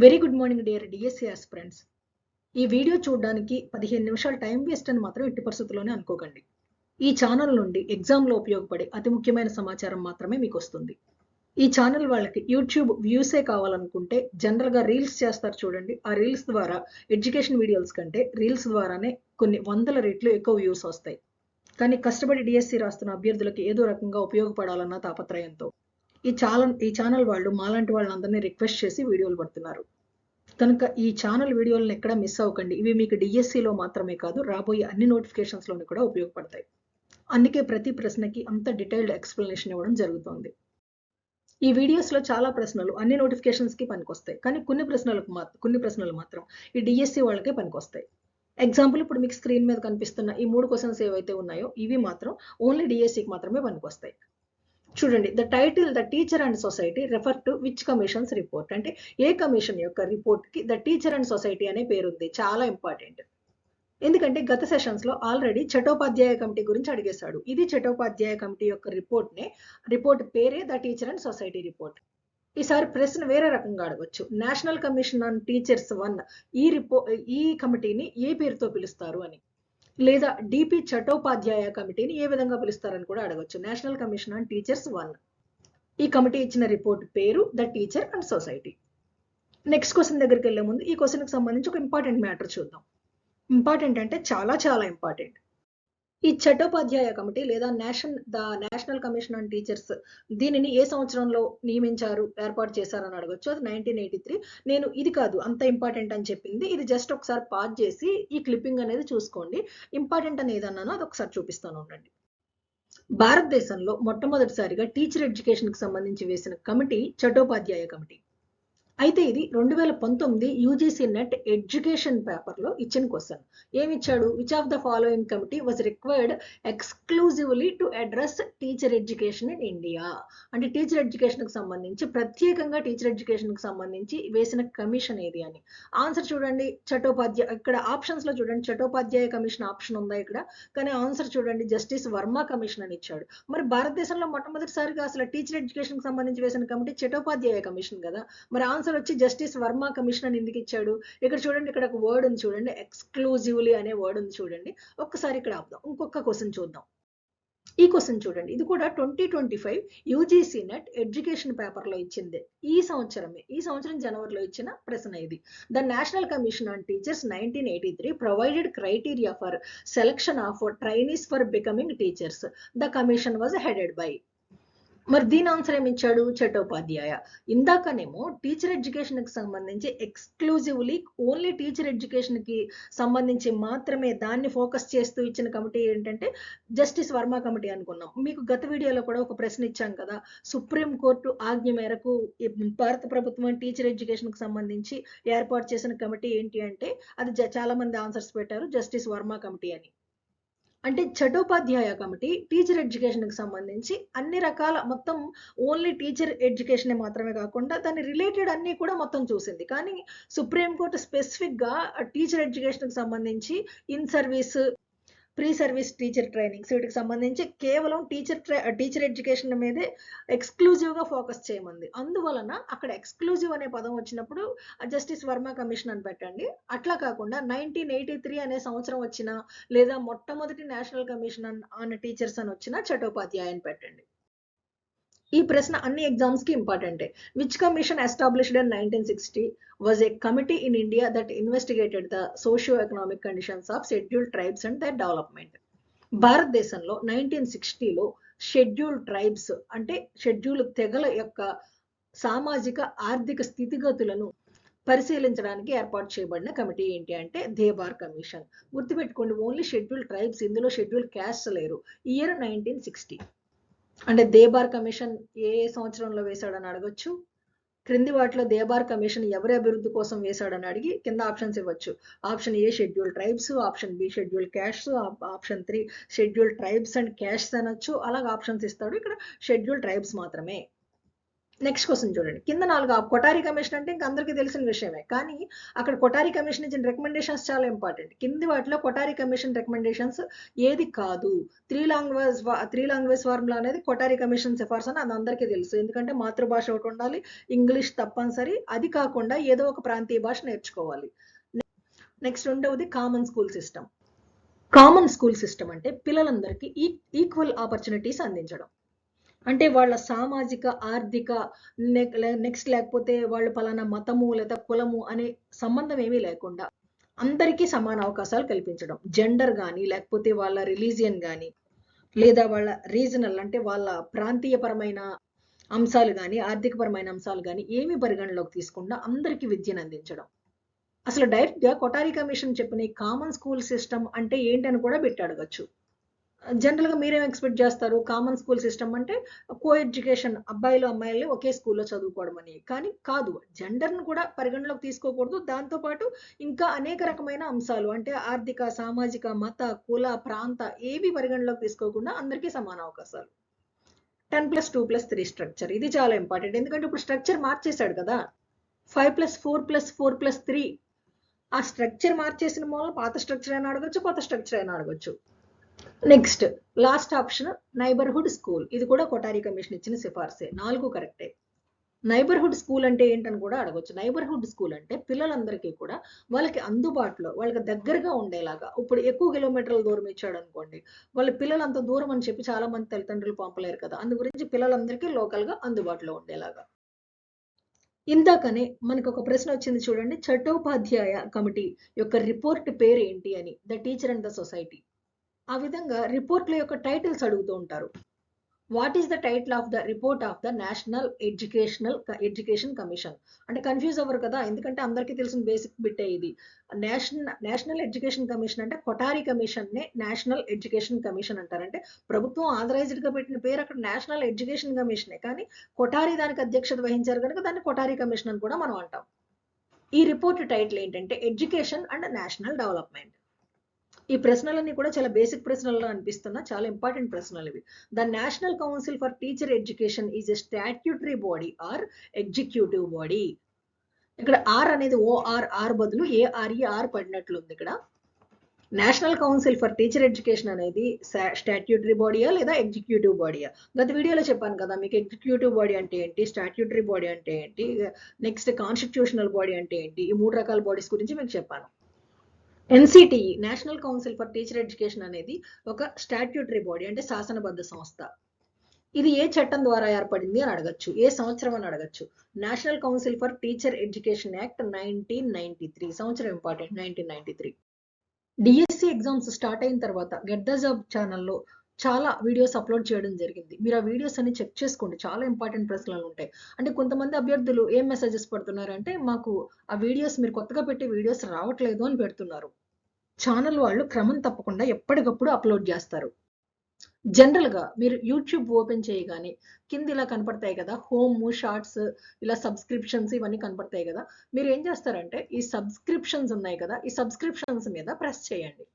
Very good morning dear DSC aspirants. ఈ video చూడడానికి 15 నిమిషాలు టైం వేస్ట్ అని మాత్రం ఎట్టి పరిస్థితుల్లోనే అనుకోకండి. ఈ ఛానల్ నుండి ఎగ్జామ్లో ఉపయోగపడే అతి ముఖ్యమైన సమాచారం మాత్రమే మీకు వస్తుంది. ఈ ఛానల్ వాళ్ళకి యూట్యూబ్ వ్యూసే కావాలనుకుంటే జనరల్గా రీల్స్ చేస్తారు చూడండి. ఆ రీల్స్ ద్వారా ఎడ్యుకేషన్ వీడియోస్ కంటే రీల్స్ ద్వారానే కొన్ని వందల రెట్లు ఎక్కువ వ్యూస్ వస్తాయి. కానీ కష్టపడి డిఎస్సి రాస్తున్న అభ్యర్థులకి ఏదో రకంగా ఉపయోగపడాలన్న తాపత్రయంతో ఈ ఛానల్ వాళ్ళు మాలాంటి వాళ్ళందరినీ రిక్వెస్ట్ చేసి వీడియోలు పడుతున్నారు. కనుక ఈ ఛానల్ వీడియోలను ఎక్కడ మిస్ అవ్వకండి. ఇవి మీకు డిఎస్సిలో మాత్రమే కాదు, రాబోయే అన్ని నోటిఫికేషన్స్లోని కూడా ఉపయోగపడతాయి. అందుకే ప్రతి ప్రశ్నకి అంత డీటెయిల్డ్ ఎక్స్ప్లెనేషన్ ఇవ్వడం జరుగుతుంది. ఈ వీడియోస్లో చాలా ప్రశ్నలు అన్ని నోటిఫికేషన్స్కి పనికొస్తాయి, కానీ కొన్ని ప్రశ్నలు మాత్రం ఈ డిఎస్సి వాళ్ళకే పనికొస్తాయి. ఎగ్జాంపుల్, ఇప్పుడు మీకు స్క్రీన్ మీద కనిపిస్తున్న ఈ 3 క్వశ్చన్స్ ఏవైతే ఉన్నాయో ఇవి మాత్రం ఓన్లీ డిఎస్సికి మాత్రమే పనికొస్తాయి. చూడండి, the title the teacher and society refer to which commissions report. అంటే ఏ కమిషన్ యొక్క రిపోర్ట్కి ద టీచర్ అండ్ సొసైటీ అనే పేరుంది. చాలా ఇంపార్టెంట్. ఎందుకంటే గత సెషన్స్లో ఆల్రెడీ చటోపాధ్యాయ కమిటీ గురించి అడిగేశాడు. ఇది చటోపాధ్యాయ కమిటీ యొక్క రిపోర్ట్ పేరే the teacher and society report. ఈసారి ప్రశ్న వేరే రకంగా అడగొచ్చు. నేషనల్ కమిషన్ ఆన్ టీచర్స్ 1 ఈ కమిటీని ఏ పేరుతో పిలుస్తారు అని, లేదా డిపి చటోపాధ్యాయ కమిటీని ఏ విధంగా పిలుస్తారని కూడా అడగొచ్చు. నేషనల్ కమిషన్ ఆన్ టీచర్స్ 1 ఈ కమిటీ ఇచ్చిన రిపోర్ట్ పేరు the teacher and society. Next question దగ్గరికి వెళ్లే ముందు ఈ క్వశ్చన్కి సంబంధించి ఒక ఇంపార్టెంట్ మ్యాటర్ చూద్దాం. ఇంపార్టెంట్ అంటే చాలా చాలా ఇంపార్టెంట్. ఈ చట్టోపాధ్యాయ కమిటీ లేదా నేషనల్ కమిషన్ ఆన్ టీచర్స్ దీనిని ఏ సంవత్సరంలో నియమించారు, ఏర్పాటు చేశారని అడగొచ్చు. అది 1983. నేను ఇది కాదు అంత ఇంపార్టెంట్ అని చెప్పింది, ఇది జస్ట్ ఒకసారి పాజ్ చేసి ఈ క్లిప్పింగ్ అనేది చూసుకోండి. ఇంపార్టెంట్ అని ఏదన్నానో అది ఒకసారి చూపిస్తాను ఉండండి. భారతదేశంలో మొట్టమొదటిసారిగా టీచర్ ఎడ్యుకేషన్కి సంబంధించి వేసిన కమిటీ చట్టోపాధ్యాయ కమిటీ. అయితే ఇది 2019 యూజీసీ నెట్ ఎడ్యుకేషన్ పేపర్లో ఇచ్చిన క్వశ్చన్. ఏమిచ్చాడు? Which of the following committee was required exclusively to address teacher education in India. అంటే టీచర్ ఎడ్యుకేషన్కి సంబంధించి ప్రత్యేకంగా టీచర్ ఎడ్యుకేషన్కి సంబంధించి వేసిన కమిషన్ ఏది అని. ఆన్సర్ చూడండి, చట్టోపాధ్యాయ. ఇక్కడ ఆప్షన్స్లో చూడండి, చట్టోపాధ్యాయ కమిషన్ ఆప్షన్ ఉందా ఇక్కడ, కానీ ఆన్సర్ చూడండి, జస్టిస్ వర్మ కమిషన్ అని ఇచ్చాడు. మరి భారతదేశంలో మొట్టమొదటిసారిగా అసలు టీచర్ ఎడ్యుకేషన్కి సంబంధించి వేసిన కమిటీ చట్టోపాధ్యాయ కమిషన్ కదా. మరి ఆన్సర్ వచ్చి జస్టిస్ వర్మ కమిషన్ అని ఎందుకు ఇచ్చాడు? ఇక్కడ చూడండి, ఇక్కడ ఒక వర్డ్ ఉంది చూడండి, ఎక్స్క్లూజివ్లీ అనే వర్డ్ ఉంది చూడండి. ఒక్కసారి ఇక్కడ ఆపుదాం, ఇంకొక క్వశ్చన్ చూద్దాం. ఈ క్వశ్చన్ చూడండి, ఇది కూడా 2025 యూజీసీ నెట్ ఎడ్యుకేషన్ పేపర్లో ఇచ్చింది. ఈ సంవత్సరం జనవరిలో ఇచ్చిన ప్రశ్న ఇది. The national commission on teachers 1983 provided criteria for selection of trainees for becoming teachers. The commission was headed by. మరి దీని ఆన్సర్ ఏమి ఇచ్చాడు? చట్టోపాధ్యాయ. ఇందాకనేమో టీచర్ ఎడ్యుకేషన్కి సంబంధించి ఎక్స్క్లూజివ్లీ ఓన్లీ టీచర్ ఎడ్యుకేషన్కి సంబంధించి మాత్రమే దాన్ని ఫోకస్ చేస్తూ ఇచ్చిన కమిటీ ఏంటంటే జస్టిస్ వర్మ కమిటీ అనుకున్నాం. మీకు గత వీడియోలో కూడా ఒక ప్రశ్న ఇచ్చాం కదా, సుప్రీంకోర్టు ఆజ్ఞ మేరకు భారత ప్రభుత్వం టీచర్ ఎడ్యుకేషన్కి సంబంధించి ఏర్పాటు చేసిన కమిటీ ఏంటి అంటే అది చాలా మంది ఆన్సర్స్ పెట్టారు, జస్టిస్ వర్మ కమిటీ అని. అంటే చట్టోపాధ్యాయ కమిటీ టీచర్ ఎడ్యుకేషన్కి సంబంధించి అన్ని రకాల మొత్తం ఓన్లీ టీచర్ ఎడ్యుకేషన్ మాత్రమే కాకుండా దాని రిలేటెడ్ అన్నీ కూడా మొత్తం చూసింది. కానీ సుప్రీంకోర్టు స్పెసిఫిక్గా టీచర్ ఎడ్యుకేషన్కి సంబంధించి in service, pre service teacher trainings వీటికి సంబంధించి కేవలం టీచర్ ఎడ్యుకేషన్ మీదే ఎక్స్క్లూజివ్గా ఫోకస్ చేయమంది. అందువలన అక్కడ ఎక్స్క్లూజివ్ అనే పదం వచ్చినప్పుడు జస్టిస్ వర్మ కమిషన్ అని పెట్టండి. అట్లా కాకుండా 1983 అనే సంవత్సరం వచ్చిన, లేదా మొట్టమొదటి నేషనల్ కమిషన్ ఆన్ టీచర్స్ అని వచ్చిన చట్టోపాధ్యాయ అని పెట్టండి. ఈ ప్రశ్న అన్ని ఎగ్జామ్స్కి ఇంపార్టెంటే. Which commission established in 1960 was a committee in India that investigated the socio-economic conditions of scheduled tribes and their development. భారతదేశంలో 1960లో షెడ్యూల్డ్ ట్రైబ్స్ అంటే షెడ్యూల్ తెగల యొక్క సామాజిక ఆర్థిక స్థితిగతులను పరిశీలించడానికి ఏర్పాటు చేయబడిన కమిటీ ఏంటి అంటే దేబార్ కమిషన్. గుర్తుపెట్టుకోండి, ఓన్లీ షెడ్యూల్ ట్రైబ్స్, ఇందులో షెడ్యూల్ క్యాస్ట్ లేరు. ఇయర్ 1960. అంటే దేబార్ కమిషన్ ఏ సంవత్సరంలో వేశాడని అడగొచ్చు. క్రింది వాటిలో దేబార్ కమిషన్ ఎవరి అభివృద్ధి కోసం వేశాడని అడిగి కింద ఆప్షన్స్ ఇవ్వచ్చు. Option A schedule tribes, option B schedule caste, option 3 schedule tribes and caste అనొచ్చు. అలాగే ఆప్షన్స్ ఇస్తాడు. ఇక్కడ షెడ్యూల్ ట్రైబ్స్ మాత్రమే. నెక్స్ట్ క్వశ్చన్ చూడండి. కింద 4 కొఠారి కమిషన్ అంటే ఇంక అందరికీ తెలిసిన విషయమే. కానీ అక్కడ కొఠారి కమిషన్ ఇచ్చిన రికమెండేషన్స్ చాలా ఇంపార్టెంట్. కింది వాటిలో కొఠారి కమిషన్ రికమెండేషన్స్ ఏది కాదు? త్రీ లాంగ్వేజ్ ఫార్ములా అనేది కొఠారి కమిషన్ సిఫార్సు అని అది అందరికీ తెలుసు. ఎందుకంటే మాతృభాష ఒకటి ఉండాలి, ఇంగ్లీష్ తప్పనిసరి, అది కాకుండా ఏదో ఒక ప్రాంతీయ భాష నేర్చుకోవాలి. నెక్స్ట్ రెండవది common school system. Common school system అంటే పిల్లలందరికీ ఈక్వల్ ఆపర్చునిటీస్ అందించడం. అంటే వాళ్ళ సామాజిక, ఆర్థిక, నెక్స్ట్ లేకపోతే వాళ్ళు పలానా మతము లేదా కులము అనే సంబంధం ఏమీ లేకుండా అందరికీ సమాన అవకాశాలు కల్పించడం. జెండర్ కానీ, లేకపోతే వాళ్ళ రిలీజియన్ కానీ, లేదా వాళ్ళ రీజనల్ అంటే వాళ్ళ ప్రాంతీయపరమైన అంశాలు కానీ, ఆర్థికపరమైన అంశాలు కానీ ఏమి పరిగణలోకి తీసుకుండా అందరికీ విద్యను అందించడం. అసలు డైరెక్ట్గా కొఠారి కమిషన్ చెప్పిన ఈ కామన్ స్కూల్ సిస్టమ్ అంటే ఏంటని కూడా పెట్టి అడగచ్చు. జనరల్గా మీరేం ఎక్స్పెక్ట్ చేస్తారు? కామన్ స్కూల్ సిస్టమ్ అంటే కో ఎడ్యుకేషన్, అబ్బాయిలు అమ్మాయిల్ని ఒకే స్కూల్లో చదువుకోవడం అని. కానీ కాదు, జెండర్ను కూడా పరిగణలోకి తీసుకోకూడదు. దాంతోపాటు ఇంకా అనేక రకమైన అంశాలు అంటే ఆర్థిక, సామాజిక, మత, కుల, ప్రాంత ఏవి పరిగణలోకి తీసుకోకుండా అందరికీ సమాన అవకాశాలు. 10+2+3 స్ట్రక్చర్ ఇది చాలా ఇంపార్టెంట్. ఎందుకంటే ఇప్పుడు స్ట్రక్చర్ మార్చేశాడు కదా, 5+4+4+3. ఆ స్ట్రక్చర్ మార్చేసిన మూలం పాత స్ట్రక్చర్ అయినా అడగచ్చు, కొత్త స్ట్రక్చర్ అయినా అడగచ్చు. Next last option neighbourhood school. ఇది కూడా కొఠారి కమిషన్ ఇచ్చిన సిఫార్సే. 4 కరెక్టే. నైబర్హుడ్ స్కూల్ అంటే ఏంటని కూడా అడగొచ్చు. నైబర్హుడ్ స్కూల్ అంటే పిల్లలందరికీ కూడా వాళ్ళకి అందుబాటులో, వాళ్ళకి దగ్గరగా ఉండేలాగా. ఇప్పుడు ఎక్కువ కిలోమీటర్ల దూరం ఇచ్చాడు అనుకోండి, వాళ్ళ పిల్లలు అంత దూరం అని చెప్పి చాలా మంది తల్లిదండ్రులు పంపలేరు కదా, అందు గురించి పిల్లలందరికీ లోకల్గా అందుబాటులో ఉండేలాగా. ఇందాకనే మనకు ఒక ప్రశ్న వచ్చింది చూడండి, చట్టోపాధ్యాయ కమిటీ యొక్క రిపోర్ట్ పేరు ఏంటి అని, the teacher and the society. ఆ విధంగా రిపోర్ట్ల యొక్క టైటిల్స్ అడుగుతూ ఉంటారు. What is the title of the report of the national education commission అంటే కన్ఫ్యూజ్ అవ్వరు కదా, ఎందుకంటే అందరికీ తెలిసిన బేసిక్ బిట్టే ఇది. నేషనల్ ఎడ్యుకేషన్ కమిషన్ అంటే కొఠారి కమిషన్ నే నేషనల్ ఎడ్యుకేషన్ కమిషన్ అంటారు. అంటే ప్రభుత్వం ఆథరైజ్డ్ గా పెట్టిన పేరు అక్కడ నేషనల్ ఎడ్యుకేషన్ కమిషనే, కానీ కొఠారి దానికి అధ్యక్షత వహించారు కనుక దాన్ని కొఠారి కమిషన్ అని కూడా మనం అంటాం. ఈ రిపోర్ట్ టైటిల్ ఏంటంటే ఎడ్యుకేషన్ అండ్ నేషనల్ డెవలప్మెంట్. ఈ ప్రశ్నలన్నీ కూడా చాలా బేసిక్ ప్రశ్నల్లో అనిపిస్తున్నా, చాలా ఇంపార్టెంట్ ప్రశ్నలు ఇవి. The national council for teacher education is a statutory body or executive body. ఇక్కడ ఆర్ అనేది ఆర్ బదులు ఆర్ పడినట్లుంది ఇక్కడ. National council for teacher education అనేది స్టాట్యూటరీ బాడీయా లేదా ఎగ్జిక్యూటివ్ బాడీయా? గత వీడియోలో చెప్పాను కదా మీకు ఎగ్జిక్యూటివ్ బాడీ అంటే ఏంటి, స్టాట్యూటరీ బాడీ అంటే ఏంటి, నెక్స్ట్ కాన్స్టిట్యూషనల్ బాడీ అంటే ఏంటి, ఈ 3 రకాల బాడీస్ గురించి మీకు చెప్పాను. NCTE national council for teacher education అనేది ఒక స్టాట్యూటరీ బాడీ అంటే శాసనబద్ధ సంస్థ. ఇది ఏ చట్టం ద్వారా ఏర్పడింది అని అడగచ్చు, ఏ సంవత్సరం అని అడగచ్చు. National council for teacher education act 1993. సంవత్సరం ఇంపార్టెంట్, 1993. డిఎస్సి ఎగ్జామ్స్ స్టార్ట్ అయిన తర్వాత గెట్ ద జాబ్ ఛానల్లో చాలా వీడియోస్ అప్లోడ్ చేయడం జరిగింది. మీరు ఆ వీడియోస్ అన్ని చెక్ చేసుకోండి, చాలా ఇంపార్టెంట్ ప్రశ్నలు ఉంటాయి. అంటే కొంతమంది అభ్యర్థులు ఏం మెసేజెస్ పెడుతున్నారంటే, మాకు ఆ వీడియోస్ మీరు కొత్తగా పెట్టే వీడియోస్ రావట్లేదు అని పెడుతున్నారు. ఛానల్ వాళ్ళు క్రమం తప్పకుండా ఎప్పటికప్పుడు అప్లోడ్ చేస్తారు. జనరల్గా మీరు యూట్యూబ్ ఓపెన్ చేయగానే కింద ఇలా కనపడతాయి కదా, హోమ్, షార్ట్స్, ఇలా సబ్స్క్రిప్షన్స్ ఇవన్నీ కనపడతాయి కదా. మీరు ఏం చేస్తారంటే ఈ సబ్స్క్రిప్షన్స్ ఉన్నాయి కదా, ఈ సబ్స్క్రిప్షన్స్ మీద ప్రెస్ చేయండి.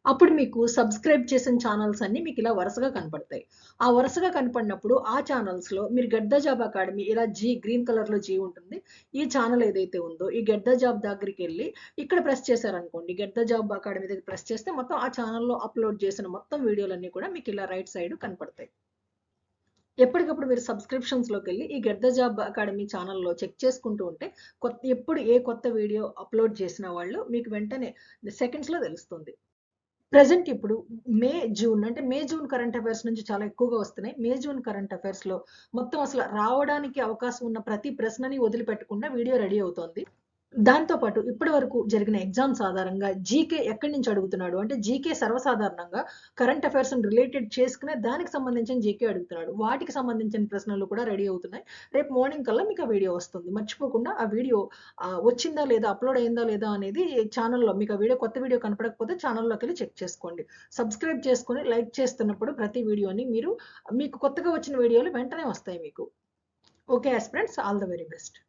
అప్పుడు మీకు సబ్స్క్రైబ్ చేసిన ఛానల్స్ అన్ని మీకు ఇలా వరుసగా కనపడతాయి. ఆ వరుసగా కనపడినప్పుడు ఆ ఛానల్స్లో మీరు గెట్ ద జాబ్ అకాడమీ ఇలా గ్రీన్ కలర్లో జీ ఉంటుంది. ఈ ఛానల్ ఏదైతే ఉందో ఈ గెట్ ద జాబ్ దగ్గరికి వెళ్ళి ఇక్కడ ప్రెస్ చేశారనుకోండి, గెట్ ద జాబ్ అకాడమీ దగ్గర ప్రెస్ చేస్తే మొత్తం ఆ ఛానల్లో అప్లోడ్ చేసిన మొత్తం వీడియోలన్నీ కూడా మీకు ఇలా రైట్ సైడ్ కనపడతాయి. ఎప్పటికప్పుడు మీరు సబ్స్క్రిప్షన్స్లోకి వెళ్ళి ఈ గెట్ ద జాబ్ అకాడమీ ఛానల్లో చెక్ చేసుకుంటూ ఉంటే ఎప్పుడు ఏ కొత్త వీడియో అప్లోడ్ చేసిన వాళ్ళు మీకు వెంటనే సెకండ్స్లో తెలుస్తుంది. ప్రెజెంట్ ఇప్పుడు మే జూన్ కరెంట్ అఫైర్స్ నుంచి చాలా ఎక్కువగా వస్తున్నాయి. మే జూన్ కరెంట్ అఫైర్స్ లో మొత్తం అసలు రావడానికి అవకాశం ఉన్న ప్రతి ప్రశ్నని వదిలిపెట్టకుండా వీడియో రెడీ అవుతోంది. దాంతో పాటు ఇప్పటి వరకు జరిగిన ఎగ్జామ్స్ ఆధారంగా జీకే ఎక్కడి నుంచి అడుగుతున్నాడు అంటే, జీకే సర్వసాధారణంగా కరెంట్ అఫైర్స్ రిలేటెడ్ చేసుకునే దానికి సంబంధించిన జీకే అడుగుతున్నాడు. వాటికి సంబంధించిన ప్రశ్నలు కూడా రెడీ అవుతున్నాయి. రేపు మార్నింగ్ కల్లా మీకు ఆ వీడియో వస్తుంది. మర్చిపోకుండా ఆ వీడియో వచ్చిందా లేదా, అప్లోడ్ అయిందా లేదా అనేది ఛానల్లో మీకు ఆ వీడియో కొత్త వీడియో కనపడకపోతే ఛానల్లోకి వెళ్ళి చెక్ చేసుకోండి. సబ్స్క్రైబ్ చేసుకొని లైక్ చేస్తున్నప్పుడు ప్రతి వీడియోని మీకు కొత్తగా వచ్చిన వీడియోలు వెంటనే వస్తాయి మీకు. Okay aspirants, all the very best.